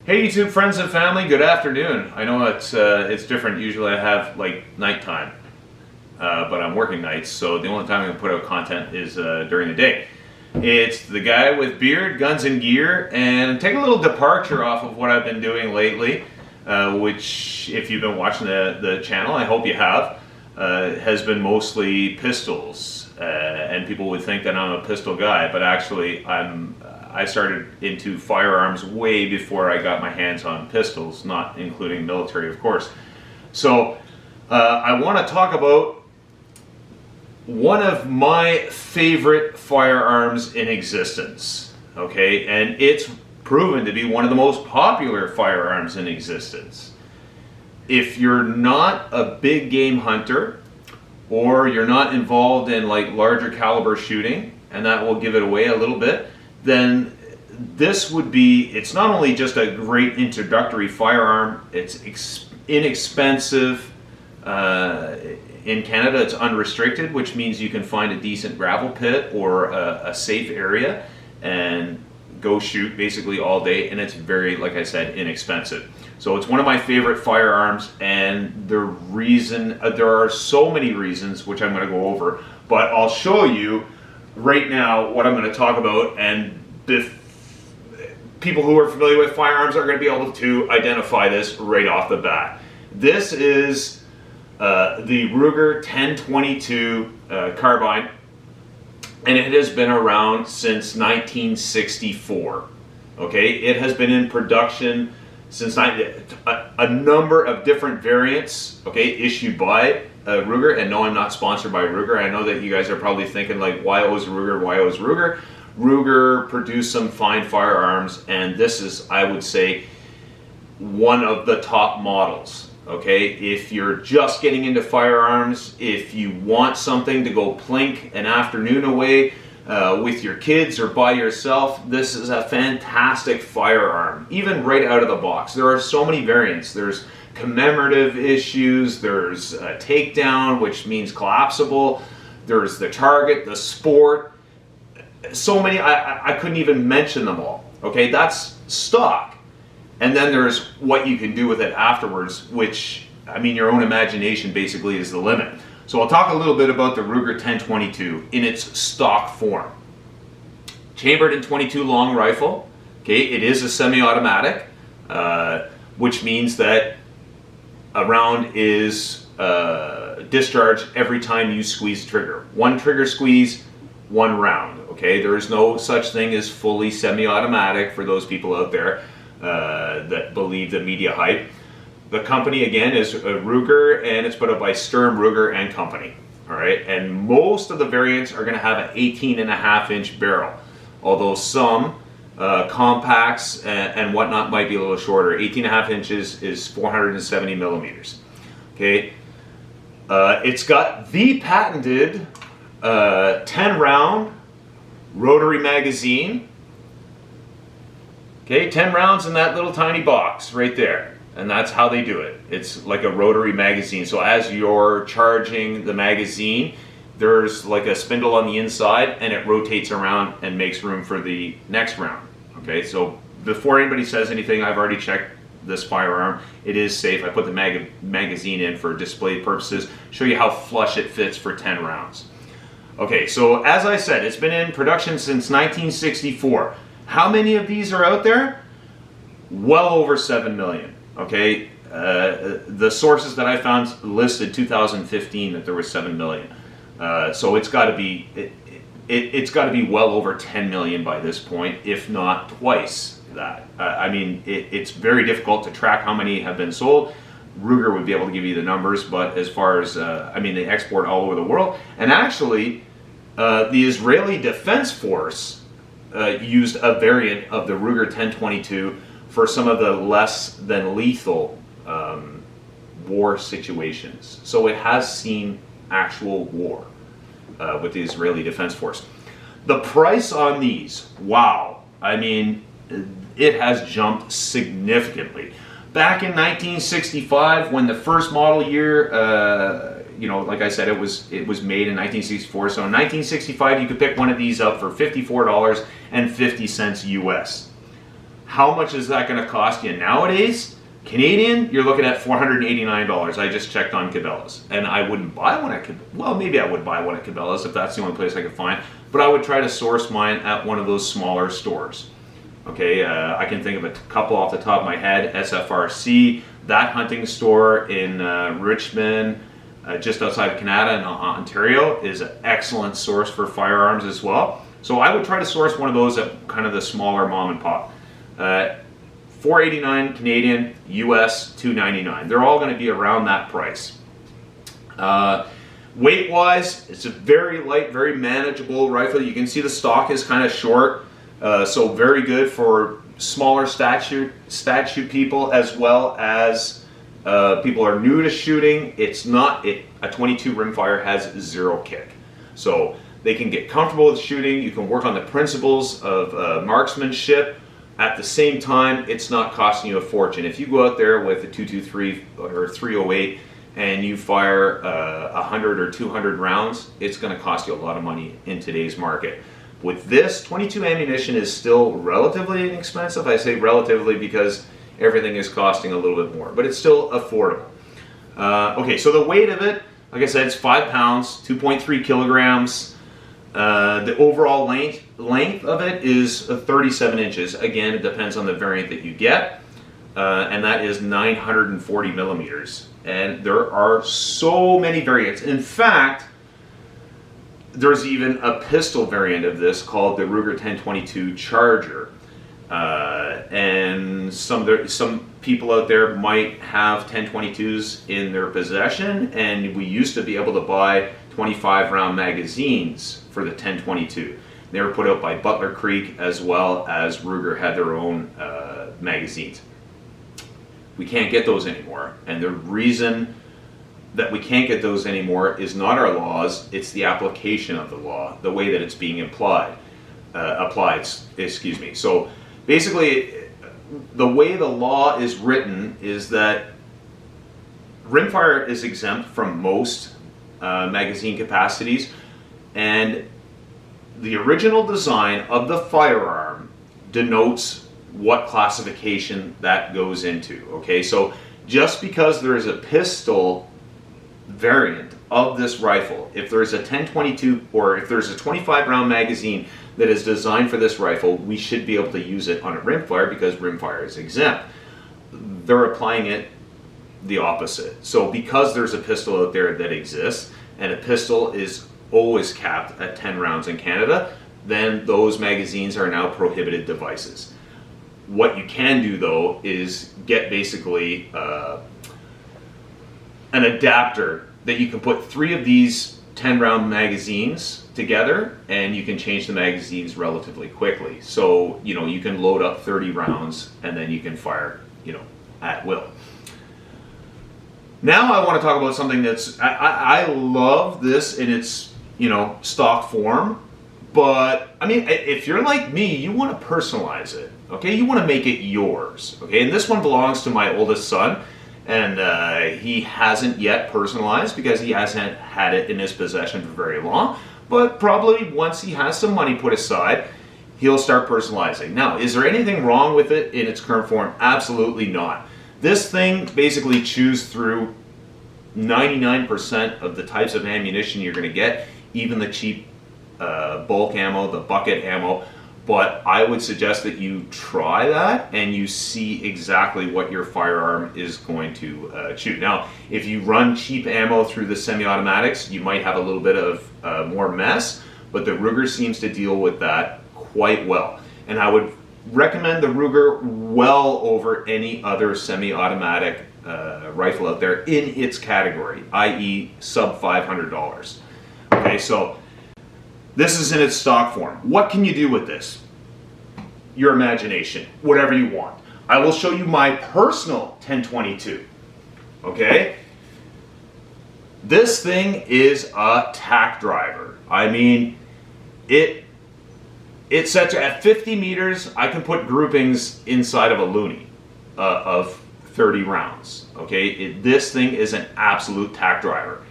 Hey YouTube friends and family, good afternoon. I know it's different. Usually I have like nighttime, but I'm working nights, so the only time I can put out content is during the day. It's the guy with beard, guns and gear, and take a little departure off of what I've been doing lately, which if you've been watching the channel, I hope you have, has been mostly pistols. And people would think that I'm a pistol guy, but actually I started into firearms way before I got my hands on pistols, not including military, of course. So I want to talk about one of my favorite firearms in existence, okay? And it's proven to be one of the most popular firearms in existence. If you're not a big game hunter, or you're not involved in like larger caliber shooting, and that will give it away a little bit, then this would be, it's not only just a great introductory firearm, it's inexpensive. In Canada it's unrestricted, which means you can find a decent gravel pit or a safe area and go shoot basically all day, and it's very, like I said, inexpensive. So it's one of my favorite firearms, and the reason, there are so many reasons which I'm going to go over, but I'll show you right now what I'm going to talk about, and people who are familiar with firearms are going to be able to identify this right off the bat. This is the Ruger 1022 carbine, and it has been around since 1964. Okay, it has been in production since a number of different variants, okay, issued by Ruger. And no, I'm not sponsored by Ruger. I know that you guys are probably thinking like, why always Ruger, why always Ruger? Ruger produced some fine firearms, and this is, I would say, one of the top models. Okay, if you're just getting into firearms, if you want something to go plink an afternoon away with your kids or by yourself, this is a fantastic firearm, even right out of the box. There are so many variants. There's commemorative issues, there's a takedown, which means collapsible, there's the target, the sport, so many, I couldn't even mention them all. Okay, that's stock. And then there's what you can do with it afterwards, which, I mean, your own imagination basically is the limit. So I'll talk a little bit about the Ruger 1022 in its stock form. Chambered in .22 long rifle. Okay, it is a semi-automatic, which means that a round is discharged every time you squeeze the trigger. One trigger squeeze, one round. Okay, there is no such thing as fully semi-automatic for those people out there that believe the media hype. The company again is Ruger, and it's put up by Sturm, Ruger and Company. All right, and most of the variants are going to have an 18.5-inch barrel, although some compacts and whatnot might be a little shorter. 18.5 inches is 470 millimeters. Okay, it's got the patented 10-round rotary magazine. Okay, 10 rounds in that little tiny box right there. And that's how they do it. It's like a rotary magazine. So as you're charging the magazine, there's like a spindle on the inside, and it rotates around and makes room for the next round. Okay, so before anybody says anything, I've already checked this firearm. It is safe. I put the magazine in for display purposes. Show you how flush it fits for 10 rounds. Okay, so as I said, it's been in production since 1964. How many of these are out there? Well over 7 million. Okay, the sources that I found listed 2015 that there was 7 million. So it's got to be it's got to be well over 10 million by this point, if not twice that. I mean, it's very difficult to track how many have been sold. Ruger would be able to give you the numbers, but as far as I mean, they export all over the world, and actually, the Israeli Defense Force used a variant of the Ruger 1022 for some of the less than lethal war situations. So it has seen actual war with the Israeli Defense Force. The price on these, wow, I mean, it has jumped significantly. Back in 1965, when the first model year, you know, like I said, it was made in 1964. So in 1965, you could pick one of these up for $54.50 US. How much is that going to cost you nowadays? Canadian, you're looking at $489. I just checked on Cabela's, and I wouldn't buy one at Cabela's. Well, maybe I would buy one at Cabela's if that's the only place I could find, but I would try to source mine at one of those smaller stores. Okay, I can think of a couple off the top of my head. SFRC, that hunting store in Richmond, just outside of Canada in Ontario, is an excellent source for firearms as well. So I would try to source one of those at kind of the smaller mom and pop. $489 Canadian, US $299. They're all going to be around that price. Weight-wise, it's a very light, very manageable rifle. You can see the stock is kind of short, so very good for smaller statute people, as well as people are new to shooting. It's not a 22 rimfire has zero kick, so they can get comfortable with shooting. You can work on the principles of marksmanship. At the same time, it's not costing you a fortune. If you go out there with a 223 or 308 and you fire 100 or 200 rounds, it's going to cost you a lot of money in today's market. With this, 22 ammunition is still relatively inexpensive. I say relatively because everything is costing a little bit more, but it's still affordable. Okay, so the weight of it, like I said, it's 5 pounds, 2.3 kilograms. The overall length of it is 37 inches. Again, it depends on the variant that you get, and that is 940 millimeters. And there are so many variants. In fact, there's even a pistol variant of this called the Ruger 1022 Charger. And some people out there might have 1022s in their possession, and we used to be able to buy 25 round magazines for the 1022. They were put out by Butler Creek, as well as Ruger had their own magazines. We can't get those anymore, and the reason that we can't get those anymore is not our laws, it's the application of the law, the way that it's being applied. So basically, the way the law is written is that rimfire is exempt from most magazine capacities, and the original design of the firearm denotes what classification that goes into. Okay, so just because there is a pistol variant of this rifle, if there's a 1022 or if there's a 25 round magazine that is designed for this rifle, we should be able to use it on a rimfire because rimfire is exempt. They're applying it the opposite. So because there's a pistol out there that exists, and a pistol is always capped at 10 rounds in Canada, then those magazines are now prohibited devices. What you can do though is get basically an adapter that you can put 3 of these 10 round magazines together, and you can change the magazines relatively quickly. So, you know, you can load up 30 rounds and then you can fire, you know, at will. Now I want to talk about something that's, I love this in its, you know, stock form, but I mean, if you're like me, you want to personalize it, okay? You want to make it yours, okay? And this one belongs to my oldest son, and he hasn't yet personalized because he hasn't had it in his possession for very long, but probably once he has some money put aside, he'll start personalizing. Now, is there anything wrong with it in its current form? Absolutely not. This thing basically chews through 99% of the types of ammunition you're going to get, even the cheap bulk ammo, the bucket ammo. But I would suggest that you try that and you see exactly what your firearm is going to shoot. Now, if you run cheap ammo through the semi-automatics, you might have a little bit of more mess, but the Ruger seems to deal with that quite well. And I would recommend the Ruger well over any other semi-automatic rifle out there in its category, i.e. sub $500. Okay, so this is in its stock form. What can you do with this? Your imagination, whatever you want. I will show you my personal 1022. Okay? This thing is a tack driver. I mean, it sets at 50 meters. I can put groupings inside of a looney of 30 rounds. Okay, this thing is an absolute tack driver.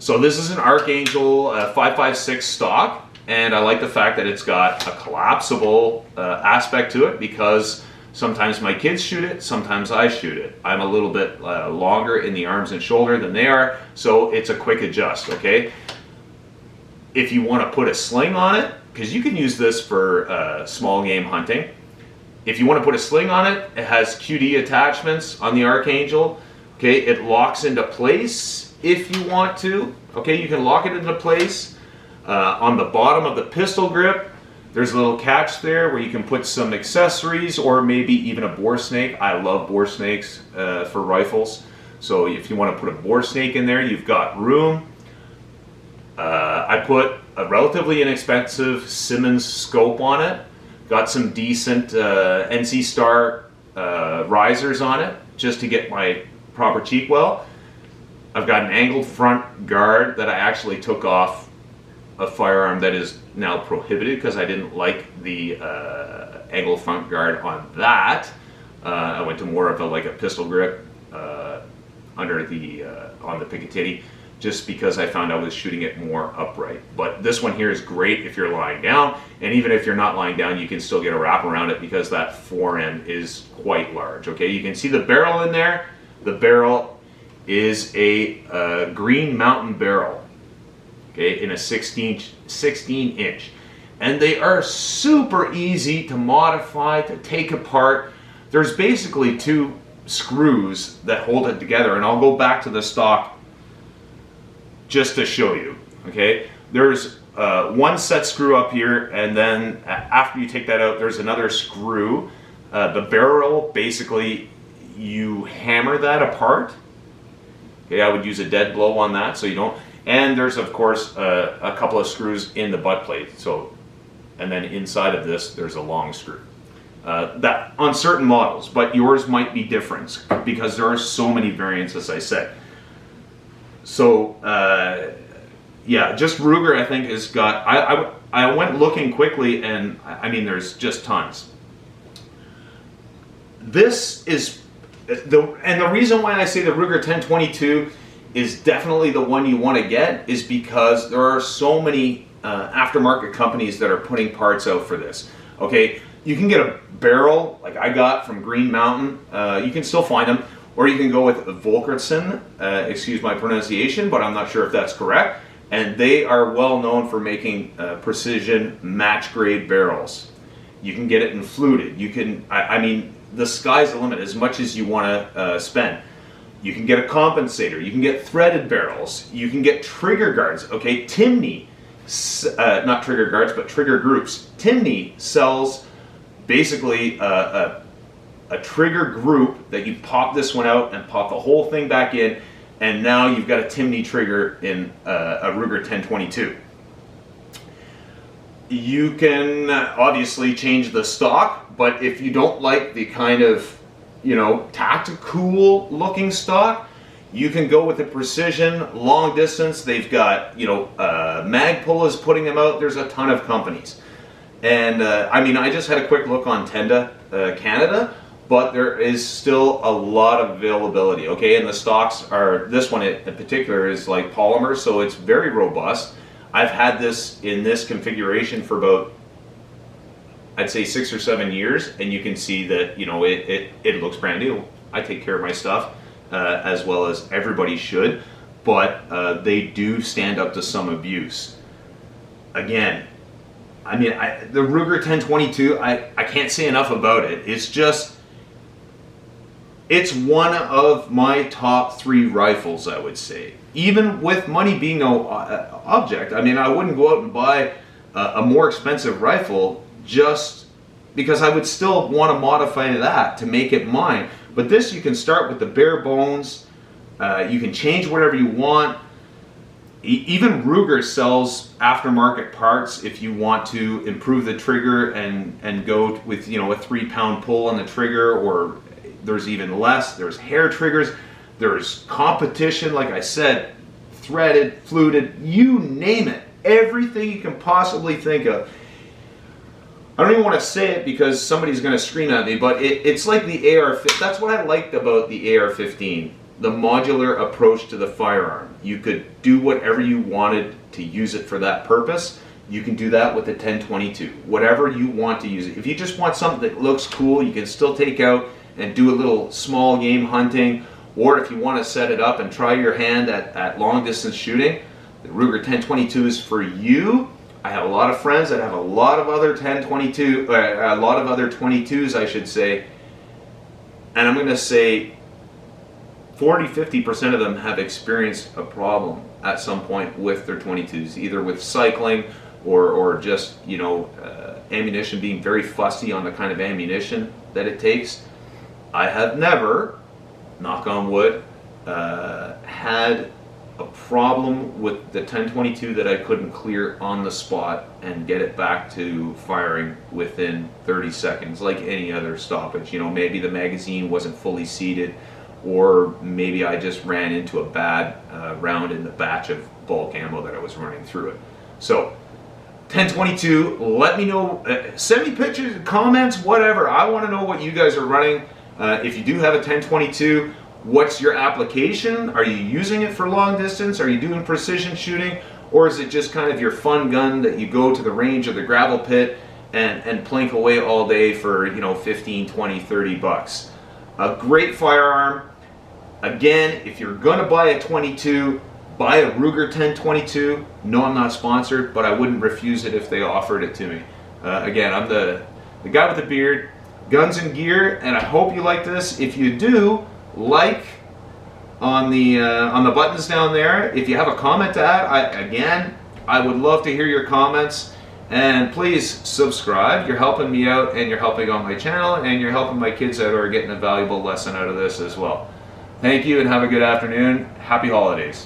So this is an Archangel 5.56 stock. And I like the fact that it's got a collapsible aspect to it, because sometimes my kids shoot it, sometimes I shoot it. I'm a little bit longer in the arms and shoulder than they are, so it's a quick adjust, okay? If you want to put a sling on it, because you can use this for small game hunting. If you want to put a sling on it, it has QD attachments on the Archangel. Okay, it locks into place if you want to. Okay, you can lock it into place. On the bottom of the pistol grip, there's a little catch there where you can put some accessories or maybe even a bore snake. I love bore snakes for rifles. So if you want to put a bore snake in there, you've got room. I put a relatively inexpensive Simmons scope on it. Got some decent NC Star risers on it just to get my proper cheek well. I've got an angled front guard that I actually took off a firearm that is now prohibited because I didn't like the angled front guard on that. I went to more of a pistol grip under the on the Picatinny, just because I found I was shooting it more upright. But this one here is great if you're lying down, and even if you're not lying down, you can still get a wrap around it because that forend is quite large. Okay, you can see the barrel in there. The barrel is a Green Mountain barrel, okay, in a 16 inch. And they are super easy to modify, to take apart. There's basically two screws that hold it together, and I'll go back to the stock just to show you. Okay, there's one set screw up here, and then after you take that out, there's another screw. The barrel, basically, you hammer that apart. Okay, I would use a dead blow on that so you don't. And there's of course a couple of screws in the butt plate. So, and then inside of this, there's a long screw. That on certain models, but yours might be different because there are so many variants, as I said. So yeah, just Ruger I think has got. I went looking quickly, and I mean there's just tons. This is the reason why I say the Ruger 1022 is definitely the one you want to get is because there are so many aftermarket companies that are putting parts out for this. Okay, you can get a barrel like I got from Green Mountain. You can still find them, or you can go with Volkertsen. Excuse my pronunciation, but I'm not sure if that's correct. And they are well known for making precision match grade barrels. You can get it in fluted. You can, I mean, the sky's the limit as much as you want to spend. You can get a compensator. You can get threaded barrels. You can get trigger guards. Okay, Timney, not trigger guards, but trigger groups. Timney sells basically a trigger group that you pop this one out and pop the whole thing back in, and now you've got a Timney trigger in a Ruger 1022. You can obviously change the stock, but if you don't like the kind of, you know, tactical looking stock, you can go with the precision long distance. They've got, you know, Magpul is putting them out. There's a ton of companies. And I mean, I just had a quick look on Tenda Canada, but there is still a lot of availability. Okay, and the stocks are, this one in particular is like polymer, so it's very robust. I've had this in this configuration for about, I'd say 6 or 7 years, and you can see that, you know, it looks brand new. I take care of my stuff as well as everybody should, but they do stand up to some abuse. Again, I mean, the Ruger 1022, I can't say enough about it. It's just, it's one of my top 3 rifles, I would say. Even with money being no object, I mean, I wouldn't go out and buy a more expensive rifle just because I would still want to modify that to make it mine. But this, you can start with the bare bones. You can change whatever you want. Even Ruger sells aftermarket parts if you want to improve the trigger and go with, you know, a 3-pound pull on the trigger, or there's even less. There's hair triggers. There's competition, like I said, threaded, fluted, you name it. Everything you can possibly think of. I don't even want to say it because somebody's going to scream at me, but it's like the AR-15. That's what I liked about the AR-15, the modular approach to the firearm. You could do whatever you wanted to use it for that purpose. you can do that with the 10-22. Whatever you want to use it. If you just want something that looks cool, you can still take out and do a little small game hunting, or if you want to set it up and try your hand at long distance shooting, the Ruger 10-22 is for you. I have a lot of friends that have a lot of other 10-22, a lot of other 22s, I should say, and I'm going to say 40-50% of them have experienced a problem at some point with their 22s, either with cycling or just, you know, ammunition, being very fussy on the kind of ammunition that it takes. I have never, knock on wood, had a problem with the 10-22 that I couldn't clear on the spot and get it back to firing within 30 seconds, like any other stoppage. You know, maybe the magazine wasn't fully seated, or maybe I just ran into a bad round in the batch of bulk ammo that I was running through it. So 10-22, let me know, send me pictures, comments, whatever. I want to know what you guys are running. If you do have a 10-22, what's your application? Are you using it for long distance? Are you doing precision shooting? Or is it just kind of your fun gun that you go to the range or the gravel pit and plink away all day for, you know, 15, 20, 30 bucks? A great firearm. Again, if you're going to buy a 22, buy a Ruger 10-22. No, I'm not sponsored, but I wouldn't refuse it if they offered it to me. Again, I'm the guy with the beard, guns and gear, and I hope you like this. If you do, like on the buttons down there. If you have a comment to add, I would love to hear your comments. And please subscribe. You're helping me out, and you're helping on my channel, and you're helping my kids out who are getting a valuable lesson out of this as well. Thank you, and have a good afternoon. Happy holidays.